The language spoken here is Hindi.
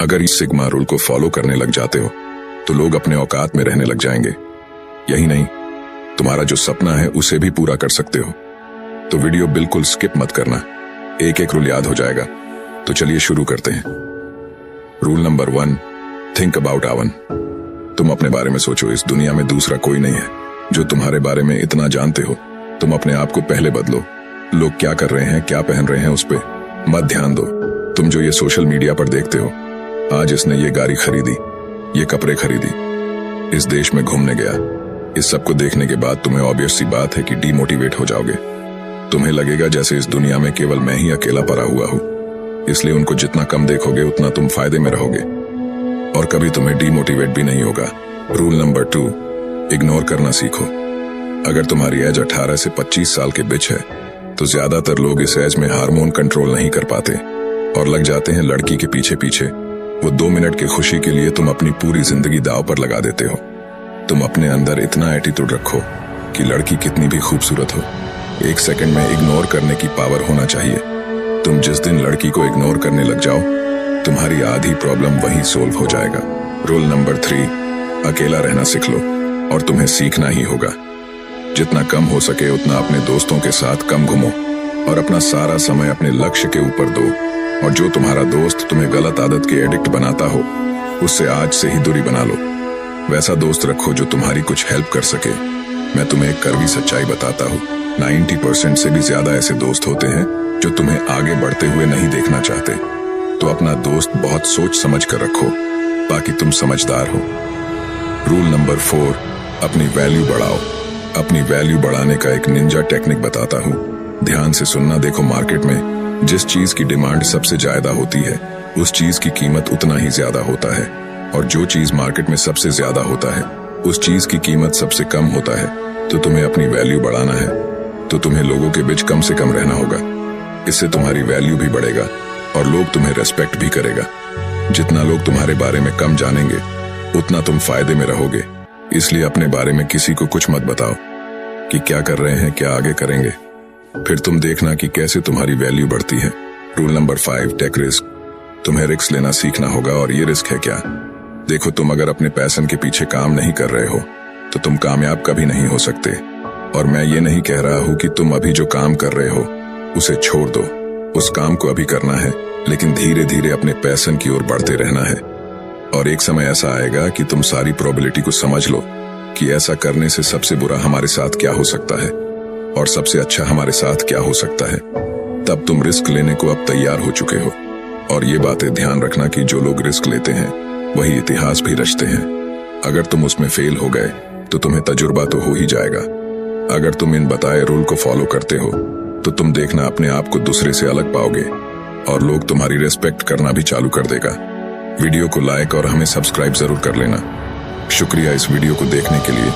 अगर इस सिग्मा रूल को फॉलो करने लग जाते हो तो लोग अपने औकात में रहने लग जाएंगे। यही नहीं, तुम्हारा जो सपना है उसे भी पूरा कर सकते हो। तो वीडियो बिल्कुल स्किप मत करना, एक एक रूल याद हो जाएगा। तो चलिए शुरू करते हैं। रूल नंबर 1, थिंक अबाउट आवन। तुम अपने बारे में सोचो, इस दुनिया में दूसरा कोई नहीं है जो तुम्हारे बारे में इतना जानते हो। तुम अपने आप को पहले बदलो। लोग क्या कर रहे हैं, क्या पहन रहे हैं, उस पे मत ध्यान दो। तुम जो ये सोशल मीडिया पर देखते हो, आज इसने ये गाड़ी खरीदी, ये कपड़े खरीदी, इस देश में घूमने गया, इस सब को देखने के बाद तुम्हें ऑब्वियस सी बात है कि डीमोटिवेट हो जाओगे। तुम्हें लगेगा जैसे इस दुनिया में केवल मैं ही अकेला पड़ा हुआ हूं। इसलिए उनको जितना कम देखोगे उतना तुम फायदे में रहोगे और कभी तुम्हें डीमोटिवेट भी नहीं होगा। रूल नंबर 2, इग्नोर करना सीखो। अगर तुम्हारी एज 18 से 25 साल के बीच है तो ज्यादातर लोग इस एज में हार्मोन कंट्रोल नहीं कर पाते और लग जाते हैं लड़की के पीछे पीछे। वो 2 मिनट की खुशी के लिए तुम अपनी पूरी जिंदगी दांव पर लगा देते हो। तुम अपने अंदर इतना एटीट्यूड रखो कि लड़की कितनी भी खूबसूरत हो, 1 सेकंड में इग्नोर करने की पावर होना चाहिए। तुम जिस दिन लड़की को इग्नोर करने लग जाओ, तुम्हारी आधी प्रॉब्लम वहीं सोल्व हो जाएगा। रूल नंबर 3, अकेला रहना सीख लो और तुम्हें सीखना ही होगा। जितना कम हो सके उतना अपने दोस्तों के साथ कम घूमो और अपना सारा समय अपने लक्ष्य के ऊपर दो। और जो तुम्हारा दोस्त तुम्हें गलत आदत के एडिक्ट बनाता हो, उससे आज से ही दूरी बना लो। वैसा दोस्त रखो जो तुम्हारी कुछ हेल्प कर सके। मैं तुम्हें एक कड़वी सच्चाई बताता हूँ, 90% से भी ज्यादा ऐसे दोस्त होते हैं जो तुम्हें आगे बढ़ते हुए नहीं देखना चाहते। तो अपना दोस्त बहुत सोच समझ कर रखो, बाकी तुम समझदार हो। रूल नंबर 4, अपनी वैल्यू बढ़ाओ। अपनी वैल्यू बढ़ाने का एक निंजा टेक्निक बताता हूँ, ध्यान से सुनना। देखो, मार्केट में जिस चीज की डिमांड सबसे ज्यादा होती है उस चीज की कीमत उतना ही ज्यादा होता है, और जो चीज मार्केट में सबसे ज्यादा होता है उस चीज की कीमत सबसे कम होता है। तो तुम्हें अपनी वैल्यू बढ़ाना है तो तुम्हें लोगों के बीच कम से कम रहना होगा। इससे तुम्हारी वैल्यू भी बढ़ेगा और लोग तुम्हें रेस्पेक्ट भी करेगा। जितना लोग तुम्हारे बारे में कम जानेंगे उतना तुम फायदे में रहोगे। इसलिए अपने बारे में किसी को कुछ मत बताओ कि क्या कर रहे हैं, क्या आगे करेंगे। फिर तुम देखना कि कैसे तुम्हारी वैल्यू बढ़ती है। Rule number 5, take risk. तुम्हें रिस्क लेना सीखना होगा। और ये रिस्क है क्या? देखो, तुम अगर अपने पैशन के पीछे काम नहीं कर रहे हो तो तुम कामयाब कभी नहीं हो सकते। और मैं ये नहीं कह रहा हूं कि तुम अभी जो काम कर रहे हो उसे छोड़ दो। उस काम को अभी करना है, लेकिन धीरे धीरे अपने पैशन की ओर बढ़ते रहना है। और एक समय ऐसा आएगा कि तुम सारी प्रोबेबिलिटी को समझ लो कि ऐसा करने से सबसे बुरा हमारे साथ क्या हो सकता है और सबसे अच्छा हमारे साथ क्या हो सकता है। तब तुम रिस्क लेने को अब तैयार हो चुके हो। और ये बातें ध्यान रखना कि जो लोग रिस्क लेते हैं वही इतिहास भी रचते हैं। अगर तुम उसमें फेल हो गए तो तुम्हें तजुर्बा तो हो ही जाएगा। अगर तुम इन बताए रूल को फॉलो करते हो तो तुम देखना अपने आप को दूसरे से अलग पाओगे और लोग तुम्हारी रेस्पेक्ट करना भी चालू कर देगा। वीडियो को लाइक और हमें सब्सक्राइब जरूर कर लेना। शुक्रिया इस वीडियो को देखने के लिए।